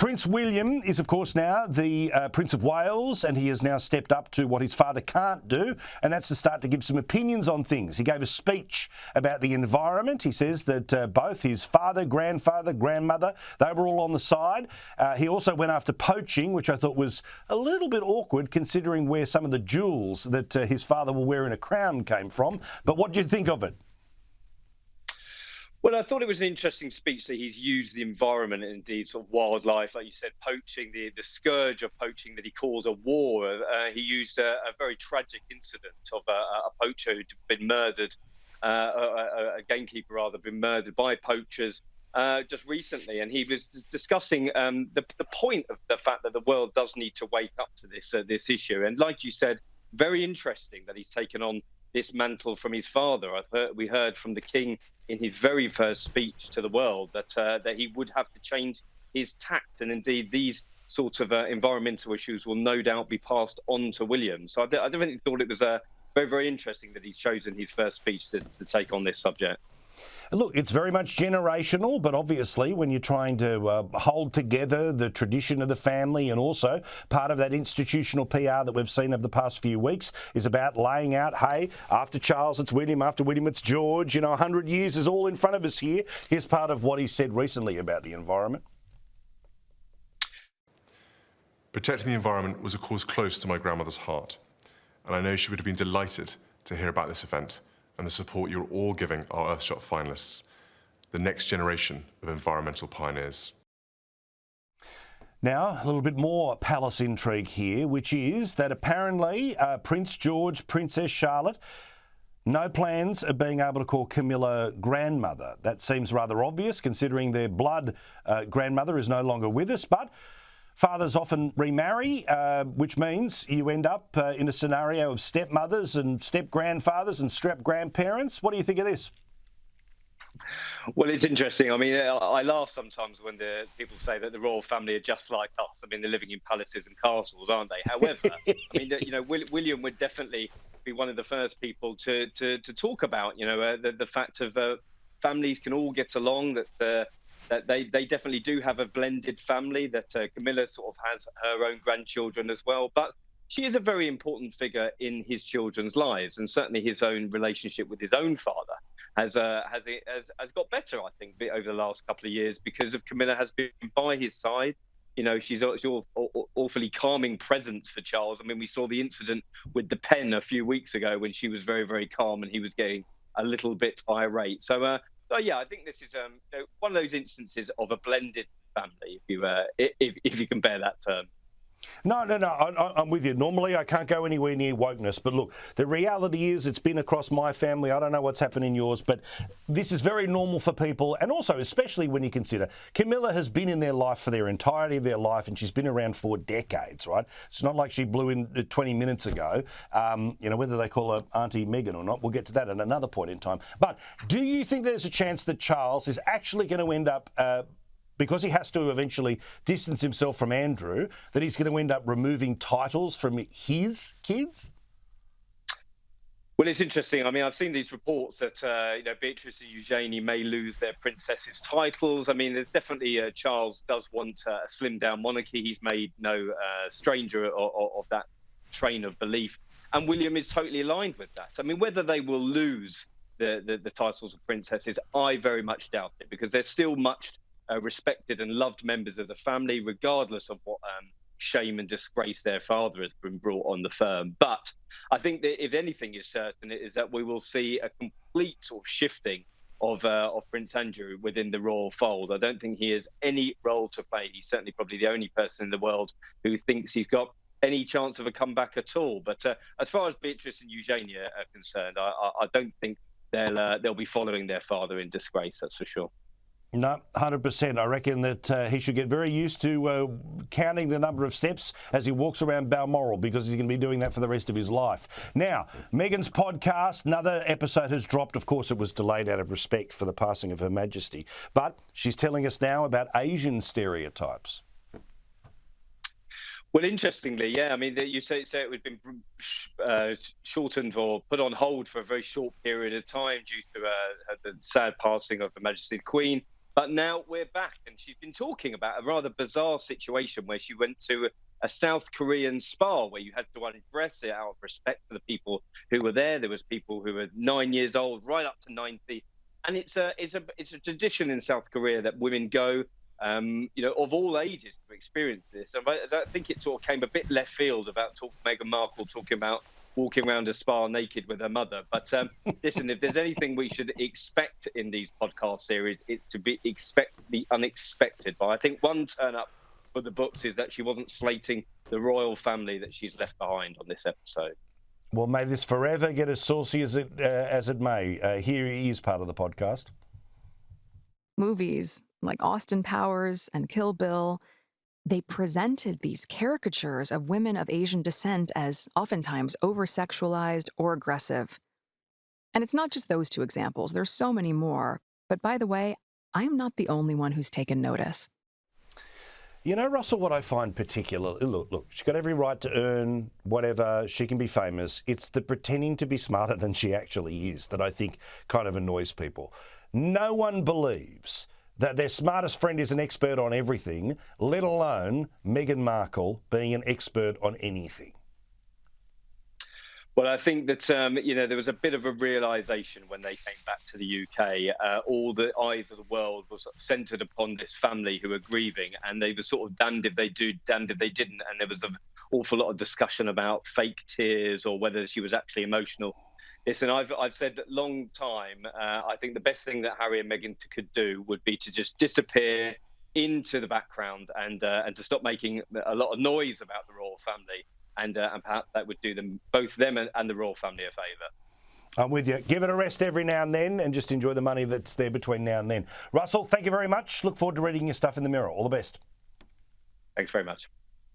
Prince William is, of course, now the Prince of Wales, and he has now stepped up to what his father can't do, and that's to start to give some opinions on things. He gave a speech about the environment. He says that both his father, grandfather, grandmother, they were all on the side. He also went after poaching, which I thought was a little bit awkward considering where some of the jewels that his father will wear in a crown came from. But what do you think of it? Well, I thought it was an interesting speech that he's used the environment and indeed sort of wildlife, like you said, poaching, the scourge of poaching that he calls a war. He used a very tragic incident of a poacher who'd been murdered, a gamekeeper rather, been murdered by poachers just recently. And he was discussing the point of the fact that the world does need to wake up to this issue. And like you said, very interesting that he's taken on this mantle from his father. We heard from the King in his very first speech to the world that he would have to change his tact, and indeed these sorts of environmental issues will no doubt be passed on to William. So I definitely thought it was very, very interesting that he's chosen his first speech to take on this subject. Look, it's very much generational, but obviously when you're trying to hold together the tradition of the family, and also part of that institutional PR that we've seen over the past few weeks is about laying out, hey, after Charles it's William, after William it's George, 100 years is all in front of us here. Here's part of what he said recently about the environment. Protecting the environment was a cause close to my grandmother's heart, and I know she would have been delighted to hear about this event and the support you're all giving our Earthshot finalists, the next generation of environmental pioneers. Now, a little bit more palace intrigue here, which is that apparently Prince George, Princess Charlotte, no plans of being able to call Camilla grandmother. That seems rather obvious considering their blood grandmother is no longer with us, but fathers often remarry, which means you end up in a scenario of stepmothers and step-grandfathers and step-grandparents. What do you think of this? Well, it's interesting. I mean, I laugh sometimes when the people say that the royal family are just like us. I mean, they're living in palaces and castles, aren't they? However, I mean, William would definitely be one of the first people to talk about, the fact of families can all get along, that they definitely do have a blended family, that Camilla sort of has her own grandchildren as well. But she is a very important figure in his children's lives, and certainly his own relationship with his own father has got better, I think, over the last couple of years because of Camilla has been by his side. She's awfully calming presence for Charles. I mean, we saw the incident with the pen a few weeks ago when she was very, very calm and he was getting a little bit irate. So yeah, I think this is one of those instances of a blended family, if you can bear that term. No, I'm with you. Normally, I can't go anywhere near wokeness, but look, the reality is it's been across my family. I don't know what's happened in yours, but this is very normal for people, and also, especially when you consider Camilla has been in their life for their entirety of their life, and she's been around for decades, right? It's not like she blew in 20 minutes ago. Whether they call her Auntie Meghan or not, we'll get to that at another point in time. But do you think there's a chance that Charles is actually going to end up because he has to eventually distance himself from Andrew, that he's going to end up removing titles from his kids? Well, it's interesting. I mean, I've seen these reports that Beatrice and Eugenie may lose their princesses' titles. I mean, definitely Charles does want a slimmed-down monarchy. He's made no stranger of that train of belief, and William is totally aligned with that. I mean, whether they will lose the titles of princesses, I very much doubt it, because they're still much respected and loved members of the family, regardless of what shame and disgrace their father has been brought on the firm. But I think that if anything is certain, it is that we will see a complete sort of shifting of Prince Andrew within the royal fold. I don't think he has any role to play. He's certainly probably the only person in the world who thinks he's got any chance of a comeback at all. But as far as Beatrice and Eugenia are concerned, I don't think they'll be following their father in disgrace, that's for sure. No, 100%. I reckon that he should get very used to counting the number of steps as he walks around Balmoral, because he's going to be doing that for the rest of his life. Now, Meghan's podcast, another episode has dropped. Of course, it was delayed out of respect for the passing of Her Majesty. But she's telling us now about Asian stereotypes. Well, interestingly, yeah. I mean, you say it had been shortened or put on hold for a very short period of time due to the sad passing of Her Majesty the Queen. But now we're back, and she's been talking about a rather bizarre situation where she went to a South Korean spa where you had to undress it out of respect for the people who were there. There was people who were 9 years old, right up to 90, and it's a tradition in South Korea that women go, of all ages to experience this. And I think it sort of came a bit left field about Meghan Markle talking about walking around a spa naked with her mother. But listen, if there's anything we should expect in these podcast series, it's to expect the unexpected. But I think one turn up for the books is that she wasn't slating the royal family that she's left behind on this episode. Well, may this forever get as saucy as it may. Here he is part of the podcast. Movies like Austin Powers and Kill Bill, they presented these caricatures of women of Asian descent as oftentimes over-sexualized or aggressive. And it's not just those two examples. There's so many more. But by the way, I'm not the only one who's taken notice. You know, Russell, what I find particularly, look, she's got every right to earn whatever, she can be famous. It's the pretending to be smarter than she actually is that I think kind of annoys people. No one believes that their smartest friend is an expert on everything, let alone Meghan Markle being an expert on anything. Well, I think that, there was a bit of a realisation when they came back to the UK. All the eyes of the world was centred upon this family who were grieving, and they were sort of damned if they do, damned if they didn't. And there was an awful lot of discussion about fake tears or whether she was actually emotional. Listen, I've said that long time. I think the best thing that Harry and Meghan could do would be to just disappear into the background and to stop making a lot of noise about the royal family. And perhaps that would do them, both them and the royal family, a favour. I'm with you. Give it a rest every now and then and just enjoy the money that's there between now and then. Russell, thank you very much. Look forward to reading your stuff in the Mirror. All the best. Thanks very much.